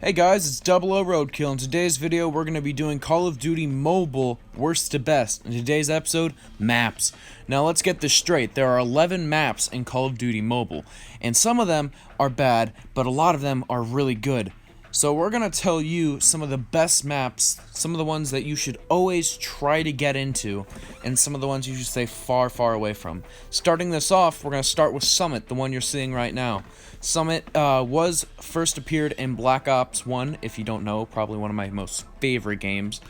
Hey guys, it's Double O Roadkill. In today's video, we're going to be doing Call of Duty Mobile Worst to Best. In today's episode, maps. Now let's get this straight. There are 11 maps in Call of Duty Mobile, and some of them are bad, but a lot of them are really good. So we're going to tell you some of the best maps, some of the ones that you should always try to get into, and some of the ones you should stay far, far away from. Starting this off, we're going to start with Summit, the one you're seeing right now. Summit was first appeared in Black Ops 1, if you don't know, probably one of my most favorite games.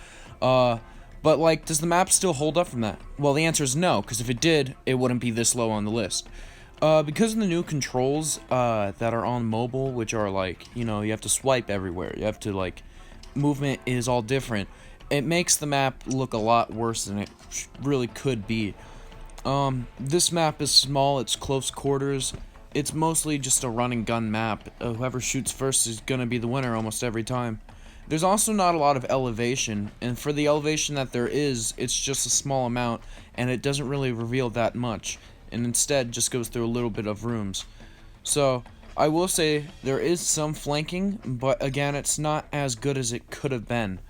But, like, does the map still hold up from that? Well, the answer is no, because if it did, it wouldn't be this low on the list. Because of the new controls that are on mobile, which are, like, you know, you have to swipe everywhere, you have to, like, movement is all different, it makes the map look a lot worse than it really could be. This map is small, it's close quarters. It's mostly just a run and gun map. Whoever shoots first is gonna be the winner almost every time. There's also not a lot of elevation, and for the elevation that there is, it's just a small amount, and it doesn't really reveal that much, and instead just goes through a little bit of rooms. So, I will say there is some flanking, but again, it's not as good as it could have been.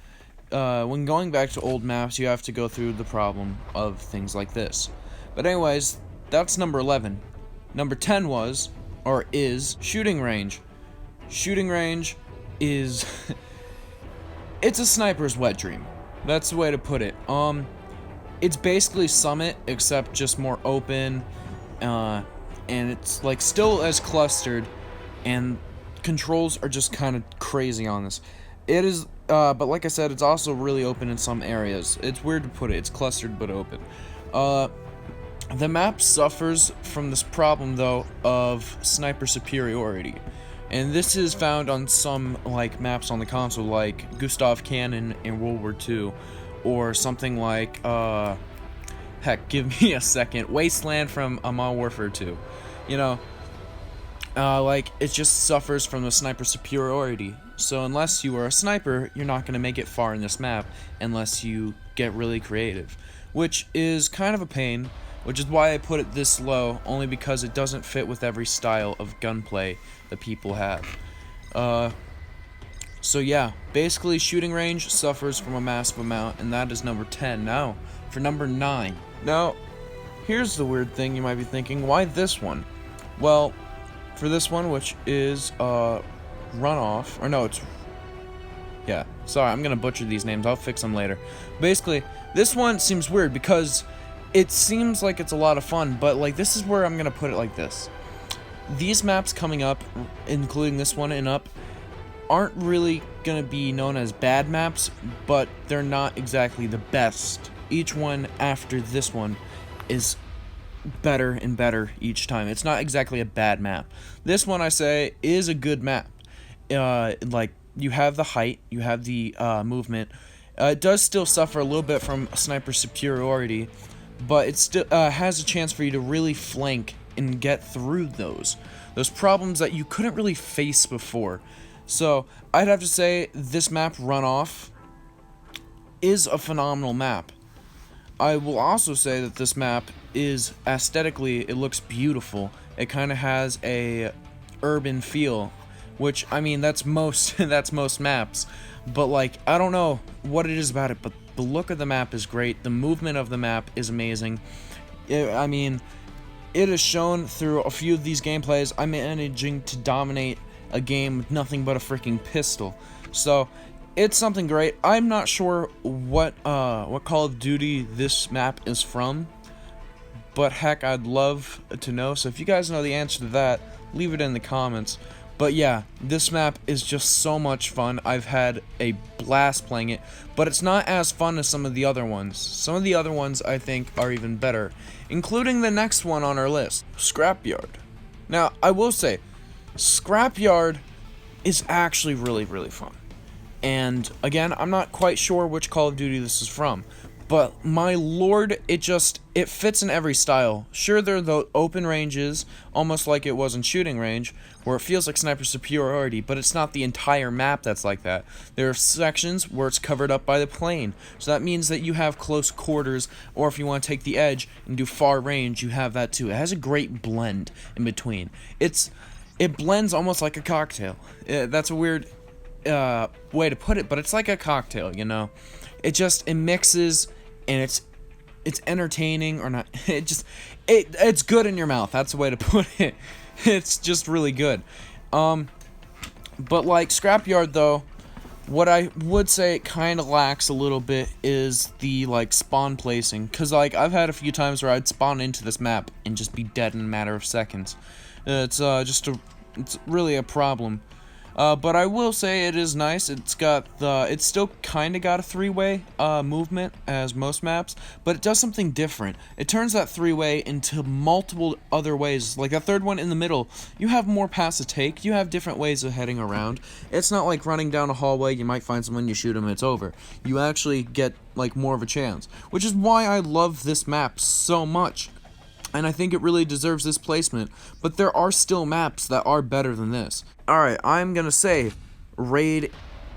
When going back to old maps, you have to go through the problem of things like this. But anyways, that's number 11. Number 10 was, or is, Shooting Range. Shooting Range is... it's a sniper's wet dream. That's the way to put it. It's basically Summit, except just more open, and it's, like, still as clustered, and controls are just kind of crazy on this. It is, but like I said, it's also really open in some areas. It's weird to put it. It's clustered but open. The map suffers from this problem, though, of sniper superiority. And this is found on some, like, maps on the console, like Gustav Cannon in World War II, or something like, heck, give me a second, Wasteland from Modern Warfare 2. You know, like, it just suffers from the sniper superiority. So unless you are a sniper, you're not going to make it far in this map, unless you get really creative. Which is kind of a pain. Which is why I put it this low, only because it doesn't fit with every style of gunplay that people have. So yeah, basically Shooting Range suffers from a massive amount, and that is number 10. Now, for number 9. Now, here's the weird thing you might be thinking, why this one? Well, for this one, which is, Runoff, or no, it's... yeah, sorry, I'm gonna butcher these names, I'll fix them later. Basically, this one seems weird because... it seems like it's a lot of fun, but, like, this is where I'm gonna put it like this. These maps coming up, including this one and up, aren't really gonna be known as bad maps, but they're not exactly the best. Each one after this one is better and better each time. It's not exactly a bad map. This one, I say, is a good map. Like, you have the height, you have the movement. It does still suffer a little bit from sniper superiority, but it still has a chance for you to really flank and get through those problems that you couldn't really face before. So I'd have to say this map, Runoff, is a phenomenal map. I will also say that this map is aesthetically, it looks beautiful. It kind of has a urban feel, which, I mean, that's most that's most maps. But, like, I don't know what it is about it, but the look of the map is great. The movement of the map is amazing. I mean, it is shown through a few of these gameplays. I'm managing to dominate a game with nothing but a freaking pistol. So, it's something great. I'm not sure what Call of Duty this map is from, but heck, I'd love to know. So if you guys know the answer to that, leave it in the comments. But yeah, this map is just so much fun. I've had a blast playing it, but it's not as fun as some of the other ones. Some of the other ones I think are even better, including the next one on our list, Scrapyard. Now, I will say, Scrapyard is actually really, really fun. And again, I'm not quite sure which Call of Duty this is from, but my lord, it fits in every style. Sure, there are the open ranges, almost like it was in Shooting Range, where it feels like sniper superiority, but it's not the entire map that's like that. There are sections where it's covered up by the plane, so that means that you have close quarters, or if you want to take the edge and do far range, you have that too. It has a great blend in between. It blends almost like a cocktail. That's a weird way to put it, but it's like a cocktail, you know. It mixes, and it's entertaining, or not. It's good in your mouth. That's the way to put it. It's just really good. But like Scrapyard though, what I would say it kind of lacks a little bit is the like spawn placing, cause like I've had a few times where I'd spawn into this map and just be dead in a matter of seconds. It's really a problem. But I will say it is nice. It's still kind of got a three-way movement as most maps, but it does something different. It turns that three-way into multiple other ways. Like that third one in the middle, you have more paths to take. You have different ways of heading around. It's not like running down a hallway. You might find someone, you shoot them, it's over. You actually get like more of a chance, which is why I love this map so much. And I think it really deserves this placement, but there are still maps that are better than this. Alright, I'm gonna say, Raid,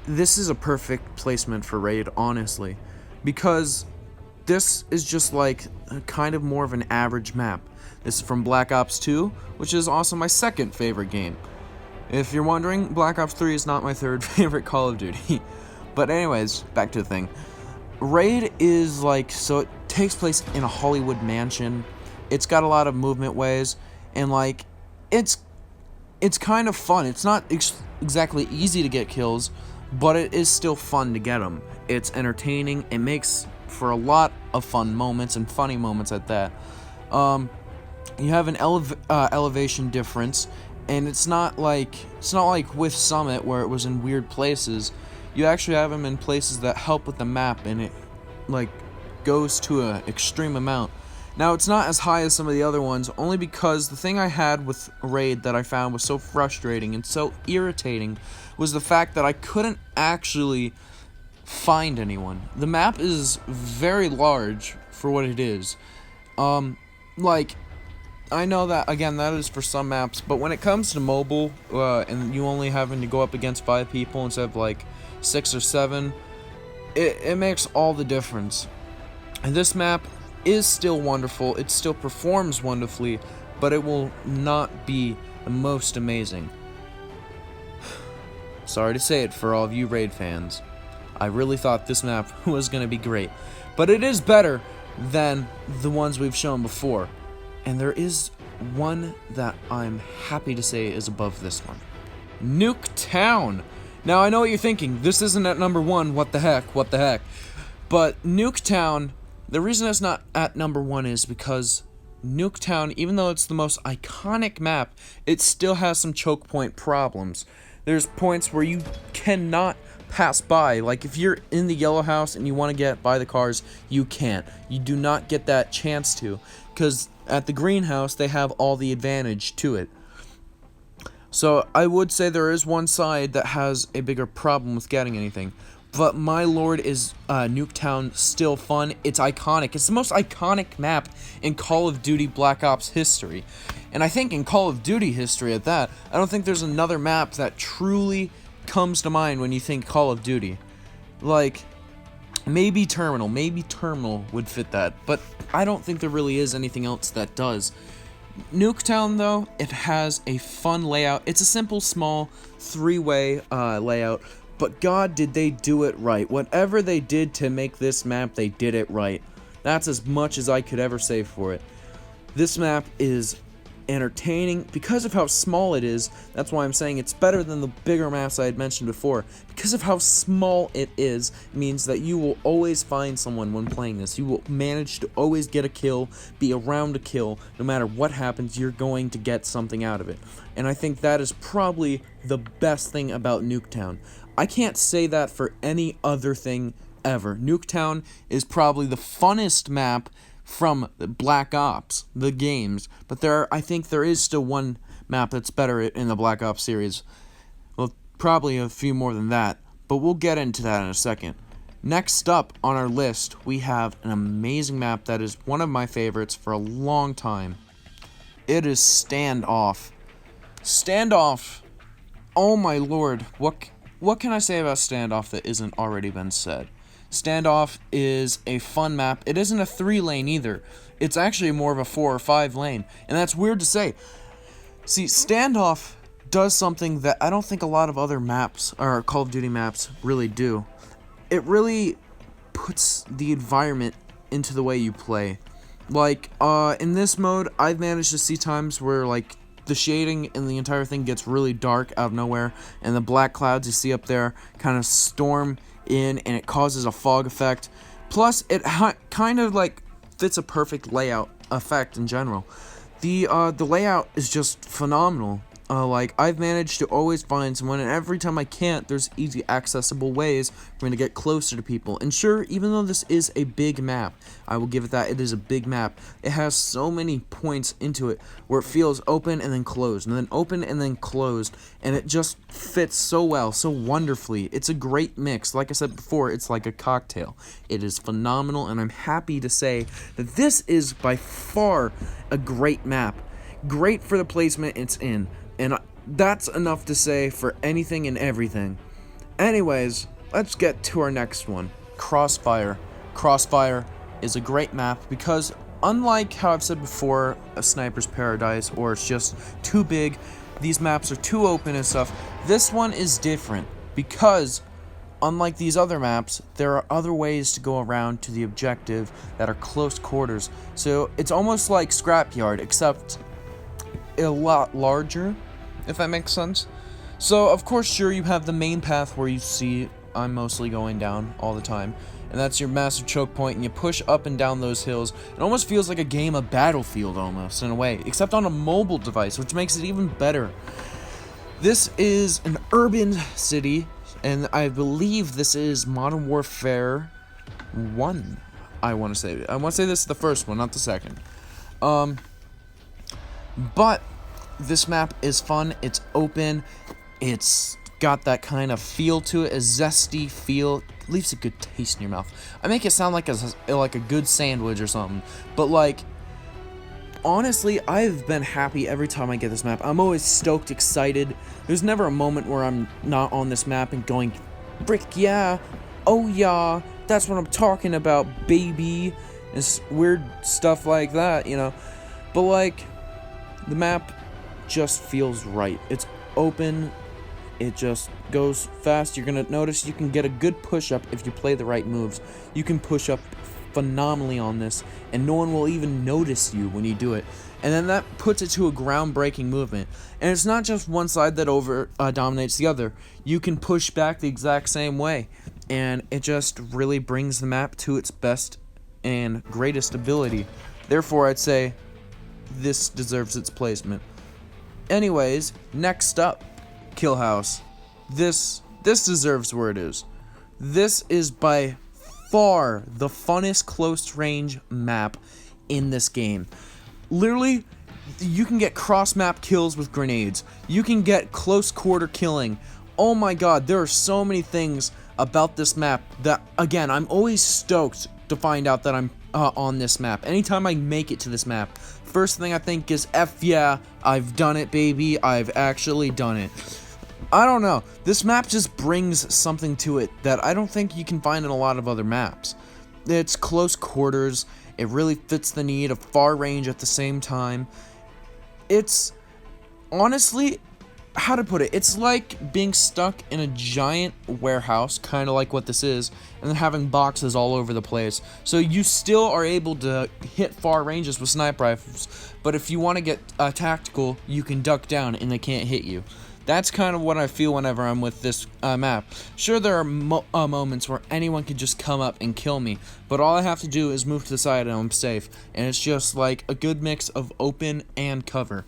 this is a perfect placement for Raid, honestly, because this is just like kind of more of an average map. This is from Black Ops 2, which is also my second favorite game. If you're wondering, Black Ops 3 is not my third favorite Call of Duty. But anyways, back to the thing. Raid is like, so it takes place in a Hollywood mansion. It's got a lot of movement ways, and like, it's kind of fun. It's not exactly easy to get kills, but it is still fun to get them. It's entertaining. It makes for a lot of fun moments and funny moments at that. You have an elevation difference, and it's not like with Summit where it was in weird places. You actually have them in places that help with the map, and it like goes to an extreme amount. Now, it's not as high as some of the other ones, only because the thing I had with Raid that I found was so frustrating and so irritating was the fact that I couldn't actually find anyone. The map is very large for what it is. Like, I know that, again, that is for some maps, but when it comes to mobile, and you only having to go up against 5 people instead of, like, 6 or 7, it makes all the difference. And this map is still wonderful, it still performs wonderfully, but it will not be the most amazing. Sorry to say it for all of you Raid fans. I really thought this map was going to be great, but it is better than the ones we've shown before. And there is one that I'm happy to say is above this one. Nuketown! Now I know what you're thinking, this isn't at number 1, what the heck. But Nuketown, the reason it's not at number 1 is because Nuketown, even though it's the most iconic map, it still has some choke point problems. There's points where you cannot pass by. Like if you're in the yellow house and you want to get by the cars, you can't. You do not get that chance to, because at the greenhouse they have all the advantage to it. So I would say there is one side that has a bigger problem with getting anything. But my lord, is Nuketown still fun. It's iconic. It's the most iconic map in Call of Duty Black Ops history. And I think in Call of Duty history at that, I don't think there's another map that truly comes to mind when you think Call of Duty. Like, maybe Terminal. Maybe Terminal would fit that. But I don't think there really is anything else that does. Nuketown, though, it has a fun layout. It's a simple, small, 3-way layout. But God, did they do it right. Whatever they did to make this map, they did it right. That's as much as I could ever say for it. This map is entertaining because of how small it is. That's why I'm saying it's better than the bigger maps I had mentioned before. Because of how small it is, it means that you will always find someone when playing this. You will manage to always get a kill, be around a kill. No matter what happens, you're going to get something out of it. And I think that is probably the best thing about Nuketown. I can't say that for any other thing ever. Nuketown is probably the funnest map from the Black Ops, the games, but I think there is still one map that's better in the Black Ops series. Well, probably a few more than that, but we'll get into that in a second. Next up on our list, we have an amazing map that is one of my favorites for a long time. It is Standoff. Standoff, oh my lord, what can I say about Standoff that isn't already been said? Standoff is a fun map. It isn't a 3-lane either. It's actually more of a 4 or 5 lane. And that's weird to say. See, Standoff does something that I don't think a lot of other maps, or Call of Duty maps, really do. It really puts the environment into the way you play. Like, in this mode, I've managed to see times where, like, the shading in the entire thing gets really dark out of nowhere, and the black clouds you see up there kind of storm in, and it causes a fog effect. Plus, it kind of, like, fits a perfect layout effect in general. The layout is just phenomenal. Like, I've managed to always find someone, and every time I can't, there's easy accessible ways for me to get closer to people. And sure, even though this is a big map, I will give it that, it is a big map, it has so many points into it where it feels open and then closed, and then open and then closed, and it just fits so well, so wonderfully. It's a great mix. Like I said before, it's like a cocktail. It is phenomenal, and I'm happy to say that this is by far a great map. Great for the placement it's in. And that's enough to say for anything and everything. Anyways, let's get to our next one. Crossfire. Crossfire is a great map because, unlike how I've said before, a Sniper's Paradise, or it's just too big, these maps are too open and stuff, this one is different because, unlike these other maps, there are other ways to go around to the objective that are close quarters. So it's almost like Scrapyard, except a lot larger, if that makes sense. So, of course, sure, you have the main path where you see I'm mostly going down all the time, and that's your massive choke point, and you push up and down those hills. It almost feels like a game of Battlefield, almost, in a way, except on a mobile device, which makes it even better. This is an urban city, and I believe this is Modern Warfare 1, I want to say. I want to say this is the first one, not the second. But this map is fun, it's open, it's got that kind of feel to it, a zesty feel, it leaves a good taste in your mouth. I make it sound like a good sandwich or something, but like, honestly, I've been happy every time I get this map. I'm always stoked, excited. There's never a moment where I'm not on this map and going, frick yeah, oh yeah, that's what I'm talking about, baby, and weird stuff like that, you know. But like, the map just feels right. It's open, it just goes fast. You're gonna notice you can get a good push-up if you play the right moves. You can push up phenomenally on this, and no one will even notice you when you do it. And then that puts it to a groundbreaking movement. And it's not just one side that dominates the other. You can push back the exact same way, and it just really brings the map to its best and greatest ability. Therefore, I'd say this deserves its placement. Anyways, next up, Kill House. This deserves where it is. This is by far the funnest close range map in this game. Literally, you can get cross map kills with grenades. You can get close quarter killing. Oh my god, there are so many things about this map that, again, I'm always stoked to find out that I'm on this map. Anytime I make it to this map, first thing I think is, F yeah, I've done it, baby, I've actually done it. I don't know, this map just brings something to it that I don't think you can find in a lot of other maps. It's close quarters, it really fits the need of far range at the same time. It's, honestly, how to put it, it's like being stuck in a giant warehouse, kind of like what this is, and then having boxes all over the place. So you still are able to hit far ranges with sniper rifles, but if you want to get tactical, you can duck down and they can't hit you. That's kind of what I feel whenever I'm with this map. Sure, there are moments where anyone can just come up and kill me, but all I have to do is move to the side and I'm safe, and it's just like a good mix of open and cover.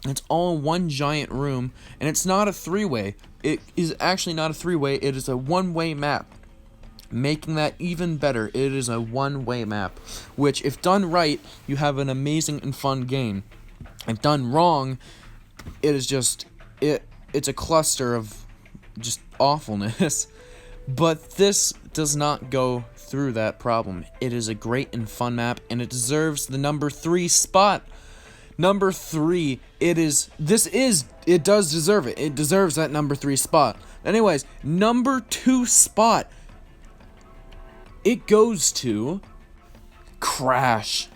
It's all one giant room, and it's not a three-way. It is actually not a three-way, it is a one-way map. Making that even better, it is a one-way map, which, if done right, you have an amazing and fun game. If done wrong, it is just, it's a cluster of just awfulness. But this does not go through that problem. It is a great and fun map, and it deserves the number 3 spot. Number 3, it does deserve it. It deserves that number 3 spot. Anyways, number 2 spot, it goes to Crash.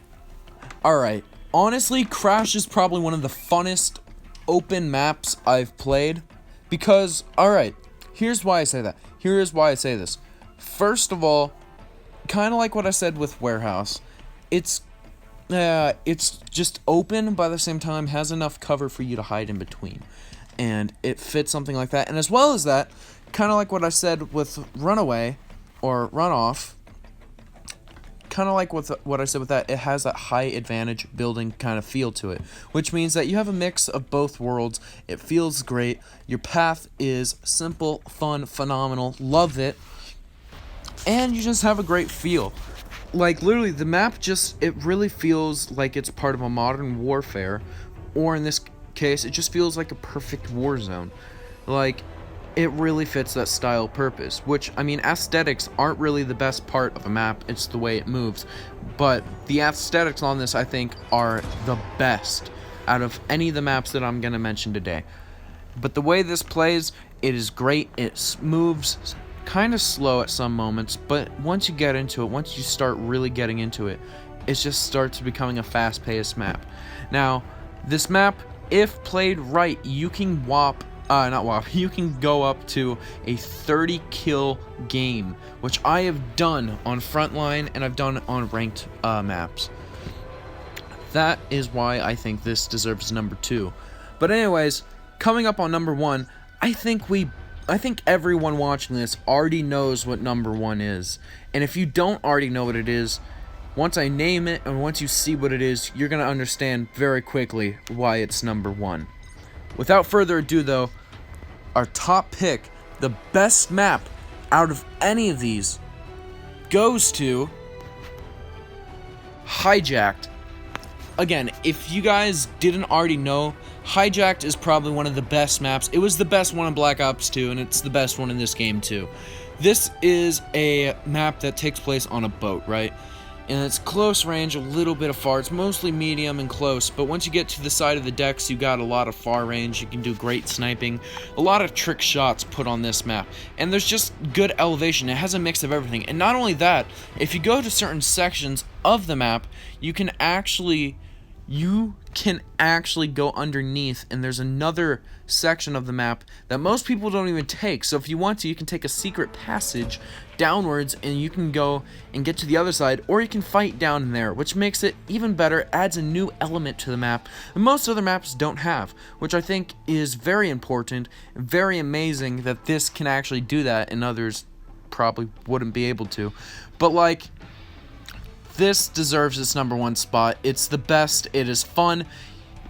Alright, honestly, Crash is probably one of the funnest open maps I've played. Because, alright, here's why I say that. Here is why I say this. First of all, kind of like what I said with Warehouse, it's just open, but at the same time has enough cover for you to hide in between. And it fits something like that. And as well as that, kind of like what I said with Runaway, or Runoff, kind of like with what I said with that, it has that high advantage building kind of feel to it, which means that you have a mix of both worlds. It feels great. Your path is simple, fun, phenomenal, love it, and you just have a great feel. Like, literally, the map it really feels like it's part of a modern warfare, or in this case, it just feels like a perfect war zone. Like, it really fits that style purpose, which, I mean, aesthetics aren't really the best part of a map, it's the way it moves, but the aesthetics on this, I think, are the best out of any of the maps that I'm going to mention today. But the way this plays, it is great. It moves kind of slow at some moments, but once you get into it, once you start really getting into it, it just starts becoming a fast-paced map. Now, this map, if played right, you can you can go up to a 30 kill game, which I have done on Frontline and I've done on ranked maps. That is why I think this deserves number 2. But anyways, coming up on number 1, I think everyone watching this already knows what number 1 is. And if you don't already know what it is, once I name it and once you see what it is, you're going to understand very quickly why it's number 1. Without further ado, though, our top pick, the best map out of any of these, goes to Hijacked. Again, if you guys didn't already know, Hijacked is probably one of the best maps. It was the best one in Black Ops 2, and it's the best one in this game too. This is a map that takes place on a boat, right? And it's close range, a little bit of far. It's mostly medium and close, but once you get to the side of the decks, you got a lot of far range. You can do great sniping, a lot of trick shots put on this map, and there's just good elevation. It has a mix of everything. And not only that, if you go to certain sections of the map, you can actually go underneath, and there's another section of the map that most people don't even take. So if you want to, you can take a secret passage downwards and you can go and get to the other side, or you can fight down there, which makes it even better, adds a new element to the map that most other maps don't have, which I think is very important, very amazing that this can actually do that and others probably wouldn't be able to. But like, this deserves its number 1 spot. It's the best. It is fun.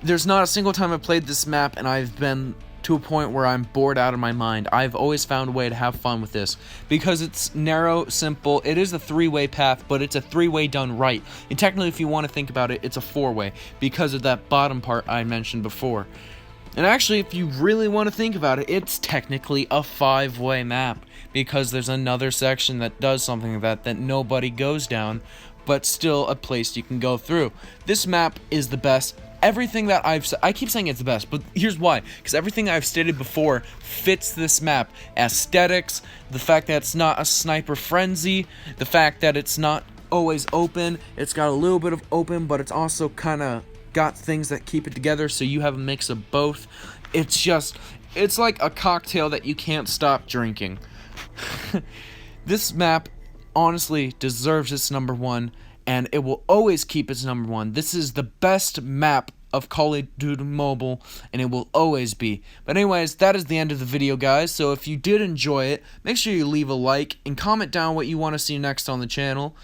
There's not a single time I've played this map and I've been to a point where I'm bored out of my mind. I've always found a way to have fun with this because it's narrow, simple. It is a 3-way path, but it's a 3-way done right. And technically, if you want to think about it, it's a 4-way because of that bottom part I mentioned before. And actually, if you really want to think about it, it's technically a 5-way map because there's another section that does something like that nobody goes down, but still a place you can go through. This map is the best. Everything that I keep saying it's the best, but here's why. Because everything I've stated before fits this map. Aesthetics, the fact that it's not a sniper frenzy, the fact that it's not always open, it's got a little bit of open, but it's also kind of got things that keep it together, so you have a mix of both. It's like a cocktail that you can't stop drinking. This map honestly deserves its number 1, and it will always keep its number 1. This is the best map of Call of Duty Mobile, and it will always be. But anyways, that is the end of the video, guys. So if you did enjoy it, make sure you leave a like and comment down what you want to see next on the channel.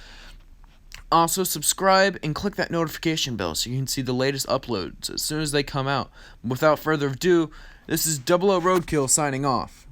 Also, subscribe and click that notification bell so you can see the latest uploads as soon as they come out. Without further ado, this is 00 Roadkill signing off.